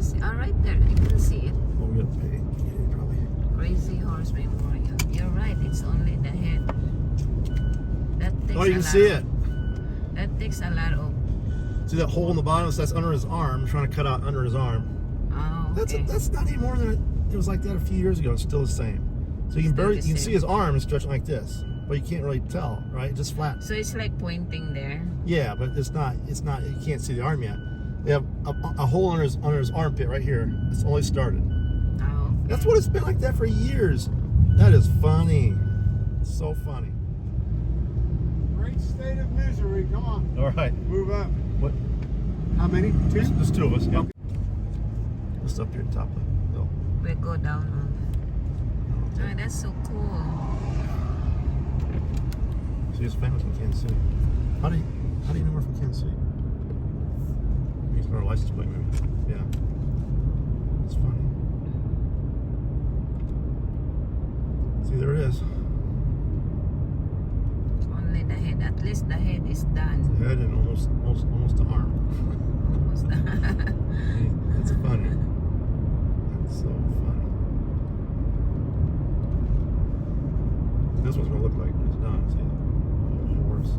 Crazy. Ah, right there. I can see it. Well, we gotta pay. Yeah, probably. Crazy Horse Memorial. You're right. It's only the head. That takes Oh, you can see it. That takes a lot of. See that hole in the bottom? So that's under his arm. Trying to cut out under his arm. Oh, okay. That's not any more than it was like that a few years ago. It's still the same. So you can barely you can see his arm is stretching like this, but you can't really tell, right? Just flat. So it's like pointing there. Yeah, but it's not. You can't see the arm yet. They have a hole under his armpit right here. It's only started. Oh. Okay. That's what it's been like that for years. That is funny. So funny. Great state of misery. Come on. All right. Move up. What? How many? Two? There's two of us. Yeah. Just up here at the top of the hill. We go down on that. Oh, that's so cool. See, his family's from Kansas City. How do you know we're from Kansas City? He's from our license plate, maybe. Yeah. That's funny. See, there it is. Only the head. At least the head is done. Head and almost the arm. Almost done. That's funny. That's so funny. This one's gonna look like when it's done. See, the horse.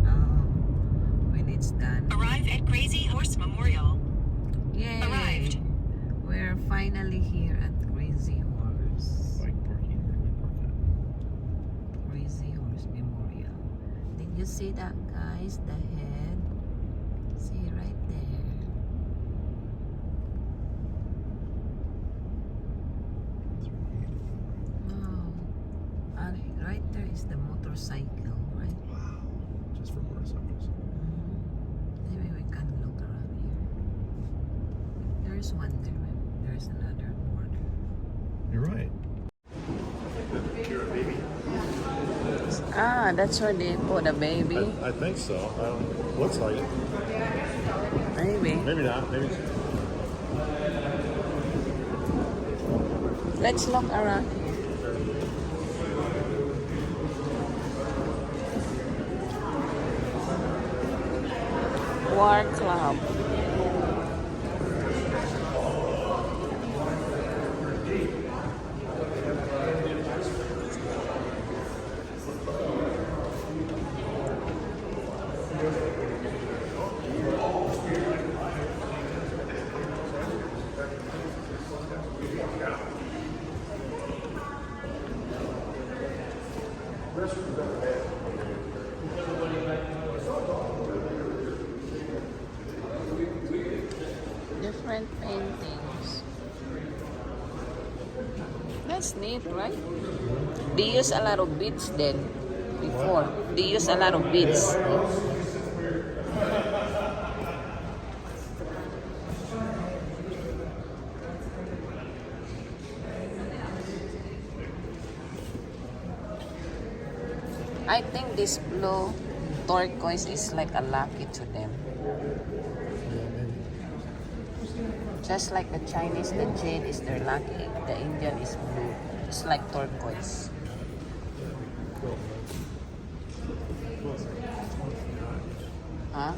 Oh, when it's done. Arrive at Crazy Horse Memorial. Yay! Arrived. We're finally here at Crazy Horse. Bike parking. Crazy Horse Memorial. Did you see that, guys? The head. See right there. Wow. And right there is the motorcycle, right? Wow. Just for motorcycles. Maybe we can look around here. There's one there. There's another border. You're right. Ah, that's where they put a baby. I think so. Looks like it. Maybe. Maybe not. Maybe. Let's look around. War Club. Different paintings. That's neat, right? They use a lot of beads then. Before. They use a lot of beads. I think this blue turquoise is like a lucky to them. Just like the Chinese, the jade is their lucky. The Indian is blue. It's like turquoise. Huh?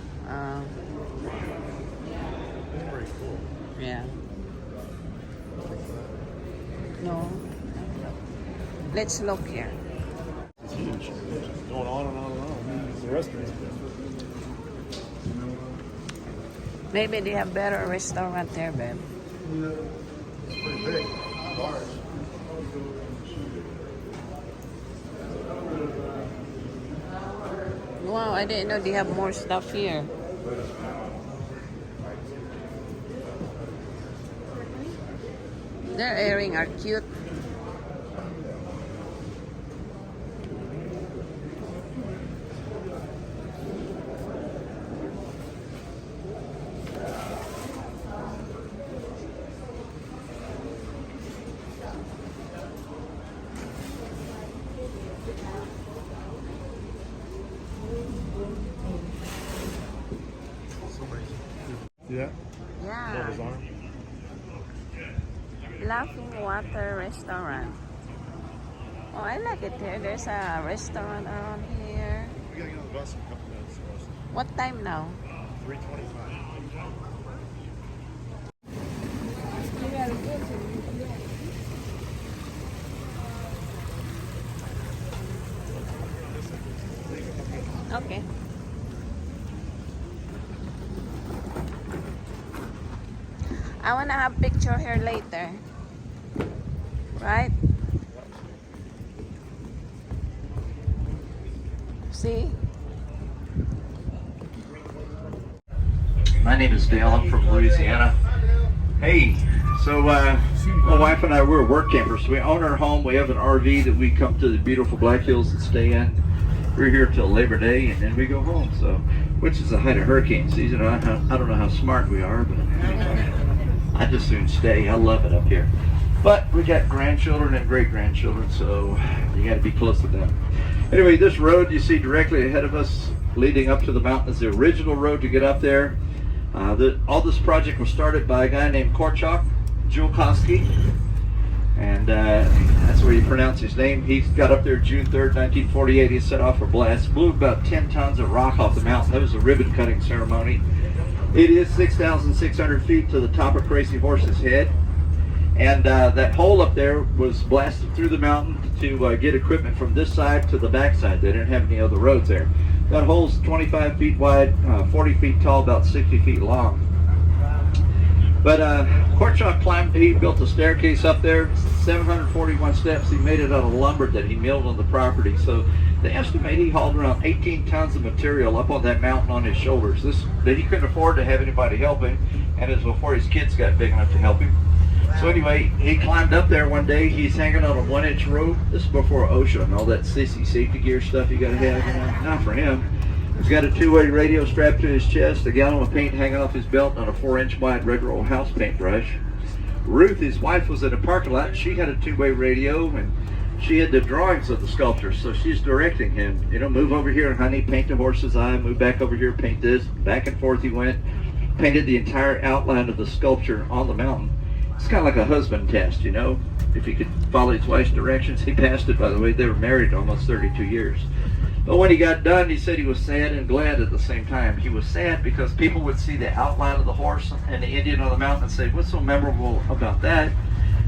Very cool. Yeah. No. Let's look here. It's huge. It's just going on and on and on. It's a restaurant. Maybe they have better restaurant there, babe. It's pretty big. Large. Wow, I didn't know they have more stuff here. Their earrings are cute. See that? Yeah. Above his arm. Laughing Water Restaurant. Oh, I like it here. There's a restaurant around here. We gotta get on the bus in a couple minutes. What time now? 3:25. I wanna have picture here later. Right? See? My name is Dale. I'm from Louisiana. Hey, so my wife and I, we're work campers. We own our home. We have an RV that we come to the beautiful Black Hills and stay in. We're here till Labor Day, and then we go home. So, which is the height of hurricane season. I don't know how smart we are, but I just soon stay. I love it up here. But we got grandchildren and great-grandchildren, so you got to be close to them. Anyway, this road you see directly ahead of us, leading up to the mountain, is the original road to get up there. All this project was started by a guy named Korchak Julkowski, and that's where you pronounce his name. He got up there June 3rd, 1948. He set off a blast, blew about 10 tons of rock off the mountain. That was a ribbon cutting ceremony. It is 6,600 feet to the top of Crazy Horse's Head, and that hole up there was blasted through the mountain to get equipment from this side to the back side. They didn't have any other roads there. That hole's 25 feet wide, 40 feet tall, about 60 feet long. But Korchak climbed, he built a staircase up there, 741 steps. He made it out of lumber that he milled on the property. So they estimate he hauled around 18 tons of material up on that mountain on his shoulders. That he couldn't afford to have anybody help him, and it was before his kids got big enough to help him. So anyway, he climbed up there one day. He's hanging on a 1-inch rope. This is before OSHA and all that sissy safety gear stuff you gotta have. You know? Not for him. He's got a 2-way radio strapped to his chest, a gallon of paint hanging off his belt, on a 4-inch wide red roll house paintbrush. Ruth, his wife, was in a parking lot. She had a 2-way radio, and she had the drawings of the sculptures, so she's directing him. You know, move over here, honey, paint the horse's eye. Move back over here, paint this. Back and forth he went. Painted the entire outline of the sculpture on the mountain. It's kind of like a husband test, you know. If he could follow his wife's directions. He passed it, by the way. They were married almost 32 years. But when he got done, he said he was sad and glad at the same time. He was sad because people would see the outline of the horse and the Indian on the mountain and say, what's so memorable about that?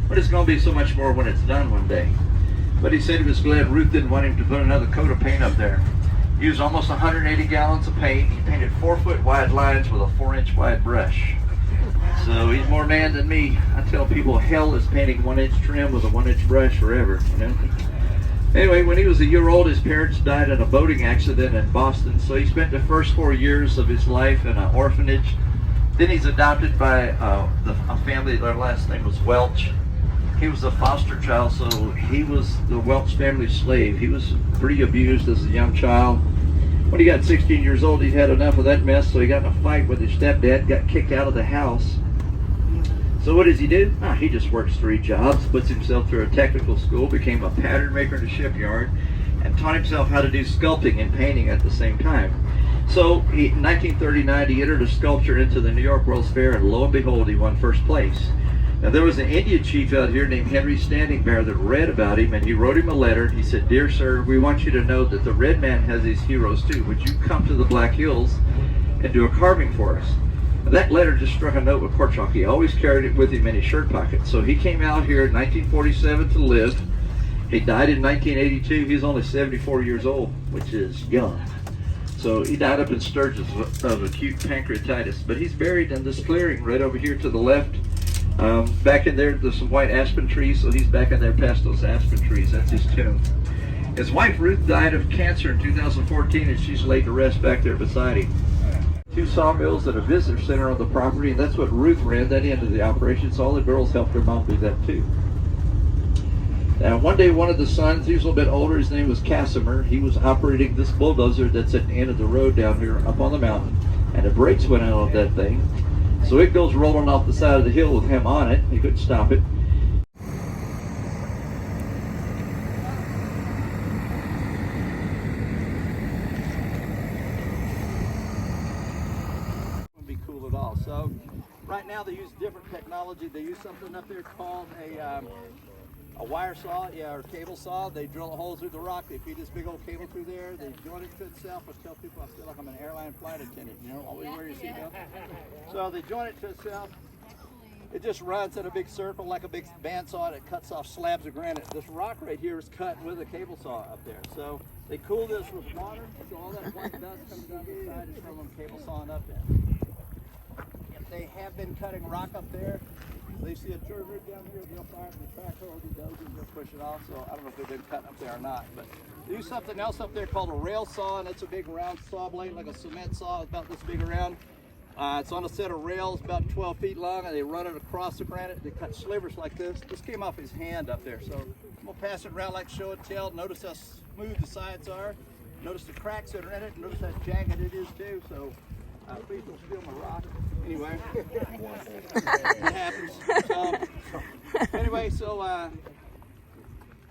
But it's going to be so much more when it's done one day. But he said he was glad Ruth didn't want him to put another coat of paint up there. He used almost 180 gallons of paint. He painted 4-foot wide lines with a 4-inch wide brush. So he's more man than me. I tell people hell is painting 1-inch trim with a 1-inch brush forever, you know. Anyway, when he was a year old, his parents died in a boating accident in Boston. So he spent the first 4 years of his life in an orphanage. Then he's adopted by a family. Their last name was Welch. He was a foster child, so he was the Welch family slave. He was pretty abused as a young child. When he got 16 years old, he'd had enough of that mess, so he got in a fight with his stepdad, got kicked out of the house. So what does he do? He just works 3 jobs, puts himself through a technical school, became a pattern maker in a shipyard, and taught himself how to do sculpting and painting at the same time. So in 1939, he entered a sculpture into the New York World's Fair, and lo and behold, he won first place. Now there was an Indian chief out here named Henry Standing Bear that read about him, and he wrote him a letter. He said, "Dear sir, we want you to know that the red man has his heroes too. Would you come to the Black Hills and do a carving for us?" That letter just struck a note with Korchak. He always carried it with him in his shirt pocket. So he came out here in 1947 to live. He died in 1982. He's only 74 years old, which is young. So he died up in Sturgis of acute pancreatitis. But he's buried in this clearing right over here to the left. Back in there, there's some white aspen trees, so he's back in there past those aspen trees. That's his tomb. His wife, Ruth, died of cancer in 2014, and she's laid to rest back there beside him. 2 sawmills and a visitor center on the property, and that's what Ruth ran, that end of the operation, so all the girls helped their mom do that too. Now one day one of the sons, he was a little bit older, his name was Casimir, he was operating this bulldozer that's at the end of the road down here up on the mountain, and the brakes went out on that thing, so it goes rolling off the side of the hill with him on it. He couldn't stop it. Cool at all. So right now they use different technology. They use something up there called a wire saw, or cable saw. They drill a hole through the rock. They feed this big old cable through there. They join it to itself. I tell people I feel like I'm an airline flight attendant. You know, always wear your seatbelt. So they join it to itself. It just runs in a big circle like a big bandsaw. It cuts off slabs of granite. This rock right here is cut with a cable saw up there. So they cool this with water. So all that white dust comes down the side is from them cable sawing up there. they have been cutting rock up there. They see a tour rig down here, they'll fire the tractor or the dozer, they'll push it off. So I don't know if they've been cutting up there or not. But they use something else up there called a rail saw, and it's a big round saw blade, like a cement saw, about this big around. It's on a set of rails about 12 feet long, and they run it across the granite. They cut slivers like this. This came off his hand up there. So I'm gonna pass it around like show and tell. Notice how smooth the sides are. Notice the cracks that are in it. Notice how jagged it is too. So please don't steal my rock. Anyway, it happens. Anyway,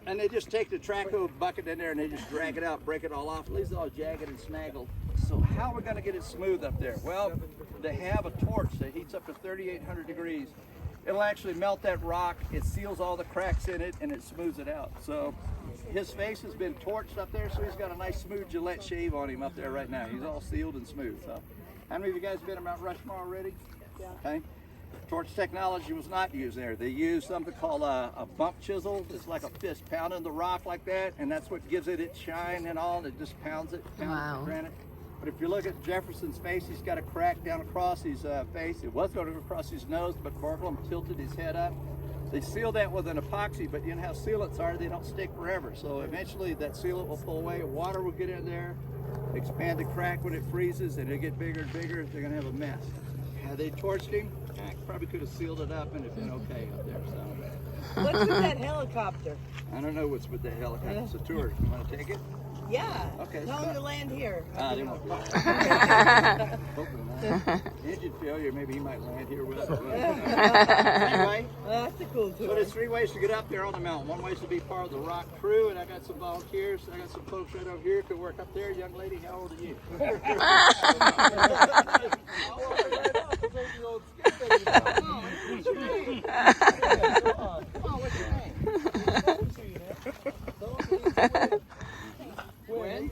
and they just take the Traco bucket in there and they just drag it out, break it all off. It leaves it all jagged and snaggled. So how are we going to get it smooth up there? Well, they have a torch that heats up to 3,800 degrees. It'll actually melt that rock. It seals all the cracks in it and it smooths it out. So his face has been torched up there, so he's got a nice smooth Gillette shave on him up there right now. He's all sealed and smooth. So, how many of you guys been to Mount Rushmore already? Yeah. Okay. Torch technology was not used there. They used something called a bump chisel. It's like a fist pounding the rock like that, and that's what gives it its shine and all. And it just pounds the granite. But if you look at Jefferson's face, he's got a crack down across his face. It was going to go across his nose, but Barklum tilted his head up. They sealed that with an epoxy, but you know how sealants are, they don't stick forever. So eventually that sealant will pull away, water will get in there, expand the crack when it freezes, and it'll get bigger and bigger. They're gonna have a mess. Had they torched him, probably could have sealed it up and it'd been okay up there. So. What's with that helicopter? I don't know what's with the helicopter. It's a tour. You want to take it? Yeah. Okay. Tell them to land here. They won't. Hopefully not. Engine failure, maybe he might land here with us. Anyway. That's a cool tour. So there's 3 ways to get up there on the mountain. One way is to be part of the rock crew, and I got some volunteers. I got some folks right over here who can work up there. Young lady, how old are you? What's your name? Quinn.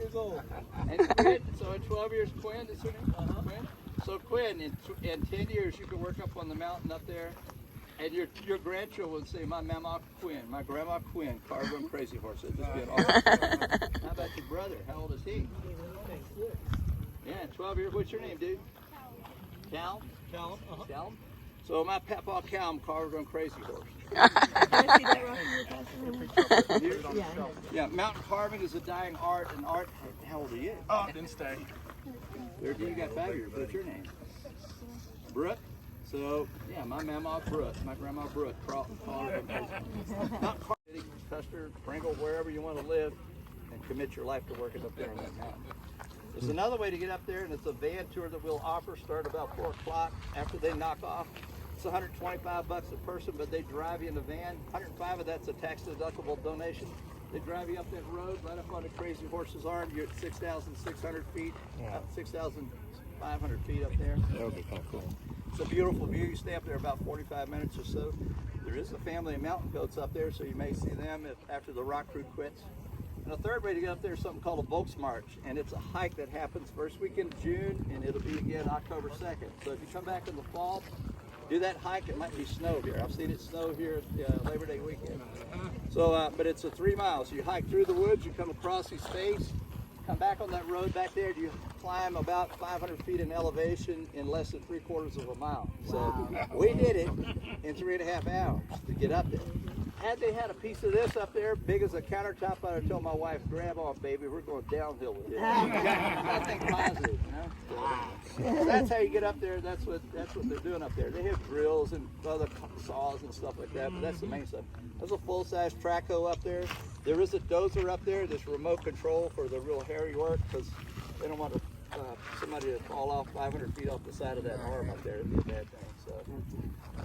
And Quinn, so in 12 years, Quinn, is her name? Quinn. So Quinn, in 10 years, you can work up on the mountain up there, and your grandchildren would say, my mama Quinn, my grandma Quinn, carved them crazy horse. It'd just be an awesome. How about your brother? How old is he? Yeah, 12 years. What's your name, dude? Cal? Cal. Cal. So my papa Cal carved on crazy horse. Yeah, mountain carving is a dying art, and art. How old are you? Oh, didn't stay. 13. You got 5 years. What's your name? Brooke. So yeah, my mama Brooke, my grandma Brooke, carved on crazy. Not carving, Custer, Pringle, wherever you want to live, and commit your life to working up there on that mountain. There's another way to get up there, and it's a van tour that we'll offer. Start about 4 o'clock. After they knock off, it's $125 a person, but they drive you in the van. 105 of that's a tax-deductible donation. They drive you up that road, right up on the Crazy Horse's Arm. You're at 6,600 feet, 6,500 feet up there. That would be kind of cool. It's a beautiful view. You stay up there about 45 minutes or so. There is a family of mountain goats up there, so you may see them after the rock crew quits. And a third way to get up there is something called a Volksmarch, and it's a hike that happens first weekend of June, and it'll be again October 2nd. So if you come back in the fall, do that hike. It might be snow here. I've seen it snow here Labor Day weekend. So, but it's a 3 miles. So you hike through the woods, you come across his face, come back on that road back there, you climb about 500 feet in elevation in less than 3/4 of a mile. So we did it in 3.5 hours to get up there. Had they had a piece of this up there, big as a countertop, I'd have told my wife, grab on, baby, we're going downhill with this. Nothing positive, you know? So that's how you get up there. That's what they're doing up there. They have drills and other saws and stuff like that, but that's the main stuff. There's a full-size Traco up there. There is a dozer up there, this remote control for the real hairy work, because they don't want somebody to fall off 500 feet off the side of that arm up there. It'd be a bad thing. So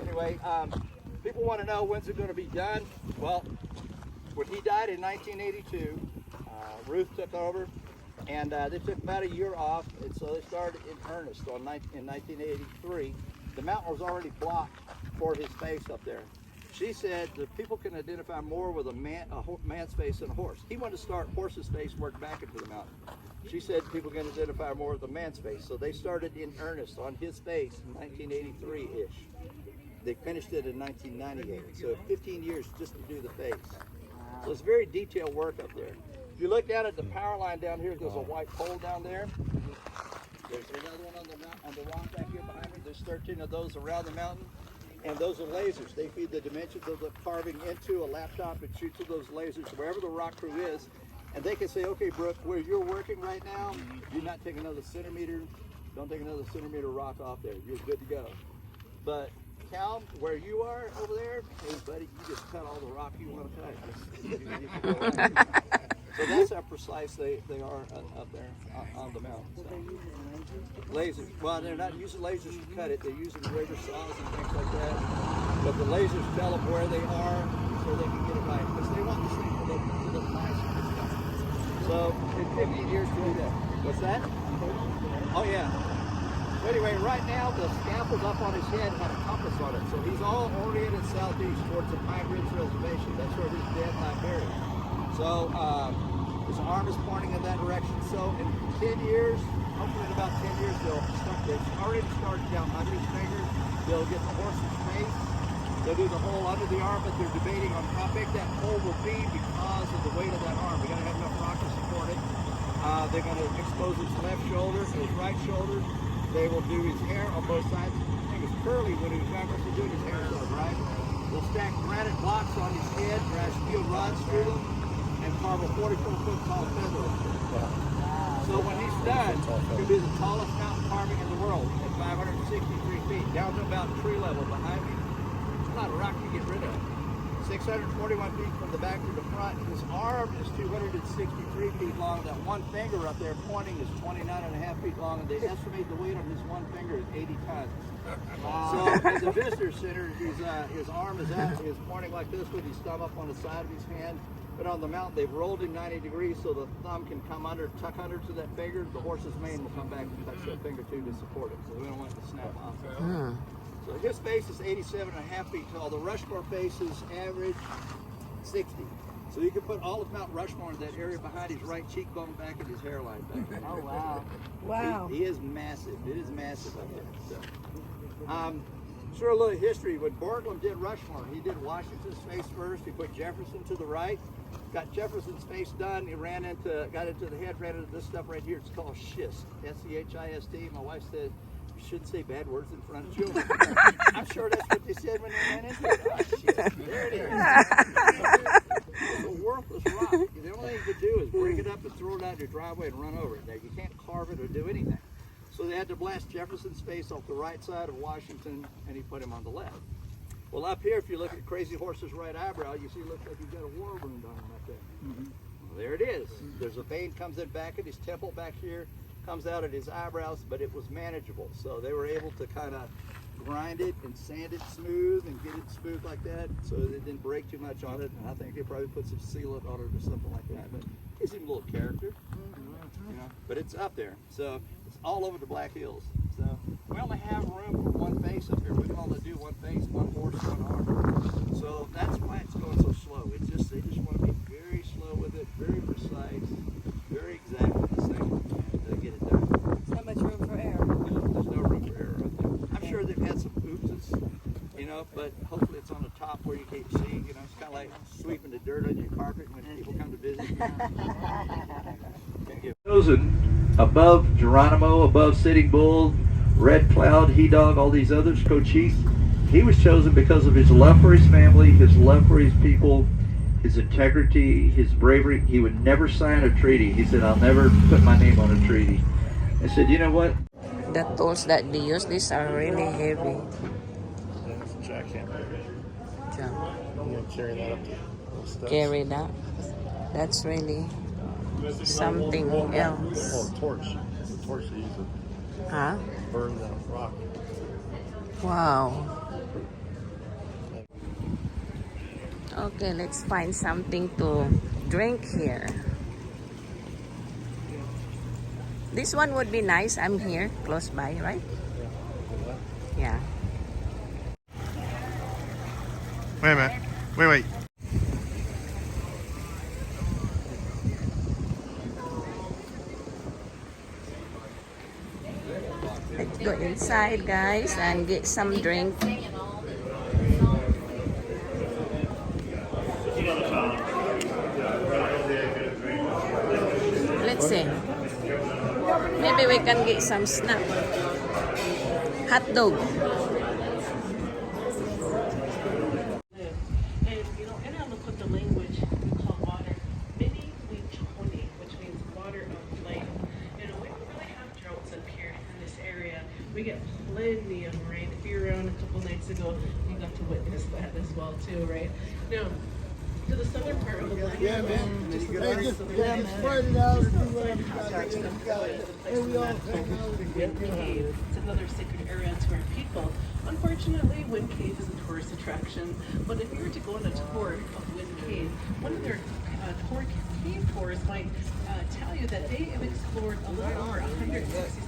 anyway, people want to know when's it going to be done. Well, when he died in 1982, Ruth took over, and they took about a year off, and so they started in earnest in 1983. The mountain was already blocked for his face up there. She said that people can identify more with a man's face than a horse. He wanted to start horse's face, work back into the mountain. She said people can identify more with a man's face, so they started in earnest on his face in 1983-ish. They finished it in 1998, so 15 years just to do the face. So it's very detailed work up there. If you look down at the power line down here, there's a white pole down there. There's another one on the rock back here behind me. There's 13 of those around the mountain. And those are lasers. They feed the dimensions of the carving into a laptop and shoots of those lasers wherever the rock crew is. And they can say, okay, Brooke, where you're working right now, do not take another centimeter. Don't take another centimeter rock off there. You're good to go. But Cal, where you are over there, hey buddy, you just cut all the rock you want to cut. So that's how precise they are up there on the mountain. So. Lasers. Well, they're not using lasers to cut it. They're using river saws and things like that. But the lasers tell them where they are so they can get it right. Because they want this thing to look nice. So it took me years to do that. What's that? Oh yeah. So anyway, right now the scaffold up on his head had a compass on it. So he's all oriented southeast towards the Pine Ridge Reservation. That's where his dad got buried. So his arm is pointing in that direction. So in 10 years, hopefully in about 10 years, they've already started down under his finger. They'll get the horse's face. They'll do the hole under the arm, but they're debating on how big that hole will be because of the weight of that arm. We got to have enough rock to support it. They're going to expose his left shoulder, his right shoulder. They will do his hair on both sides. I think it's curly when he was younger, so doing his hair stuff, right? They'll stack granite blocks on his head, drive steel rods through them, and carve a 44-foot tall feather. So when he's done, he'll be the tallest mountain carving in the world at 563 feet, down to about tree level behind me. It's a lot of rock to get rid of. 641 feet from the back to the front. His arm is 263 feet long. That one finger up there pointing is 29.5 feet long, and they estimate the weight on his one finger is 80 tons. So at the visitor center, his arm is pointing like this with his thumb up on the side of his hand. But on the mountain, they've rolled him 90 degrees so the thumb can come under, tuck under to that finger. The horse's mane will come back and touch that finger too to support it. So we don't want it to snap off. So his face is 87.5 feet tall. The Rushmore face is average 60. So you can put all of Mount Rushmore in that area behind his right cheekbone back and his hairline back there. Oh, wow. Wow. He is massive. It is massive up there. So. Sure, a little history. When Borglum did Rushmore, he did Washington's face first. He put Jefferson to the right. Got Jefferson's face done. He got into the head, ran into this stuff right here. It's called schist. S-C-H-I-S-T. My wife said, you shouldn't say bad words in front of children. I'm sure that's what they said when they ran into it. Oh, shit. There it is. It's a worthless rock. The only thing you could do is break it up and throw it out your driveway and run over it. Now, you can't carve it or do anything. So they had to blast Jefferson's face off the right side of Washington, and he put him on the left. Well, up here, if you look at Crazy Horse's right eyebrow, you see it looks like he's got a war wound on him up there. Well, there it is. There's a vein comes in back at his temple back here, comes out at his eyebrows, but it was manageable. So they were able to kind of grind it and sand it smooth and get it smooth like that, so it didn't break too much on it. And I think they probably put some sealant on it or something like that. But it gives him a little character, you know. But it's up there, so it's all over the Black Hills. So we only have room for one face up here. We can only do one face, one horse, one arm. So that's why it's going so slow. It's just they just want to be very slow with it, very precise, very exact with this thing, and get it done. There's not much room for error. There's no room for error right there. I'm sure they've had some oopses, you know, but hopefully it's on the top where you can't see. You know, it's kind of like sweeping the dirt on your carpet when people come to visit. Chosen above Geronimo, above Sitting Bull, Red Cloud, He Dog, all these others, Cochise. He was chosen because of his love for his family, his love for his people, his integrity, his bravery. He would never sign a treaty. He said, I'll never put my name on a treaty. I said, you know what? The tools that they use, these are really heavy. That's a jackhammer. Jump. I'm going to carry that up the steps. Carry that. That's really something else. Oh, a torch. The torch they use to Huh? burn the rock. Wow. Okay, let's find something to drink here. This one would be nice. I'm here, close by, right? Yeah. Wait a minute. Wait. Let's go inside, guys, and get some drink. Let's see. Maybe we can get some snack. Hot dog. And you know, and I look at the language we call water, mini witoni, which means water of life. You know, we don't really have droughts up here in this area. We get plenty of rain. If you were around a couple nights ago, you got to witness that as well too, right? Now, to the southern part of the land, Yeah, man. just the Hey, just spread it out and do whatever you got to do. Hey, we all hang out and Wind Cave. It's another sacred area to our people. Unfortunately, Wind Cave is a tourist attraction, but if you were to go on a tour of Wind Cave, one of their cave tours might tell you that they have explored a little over 160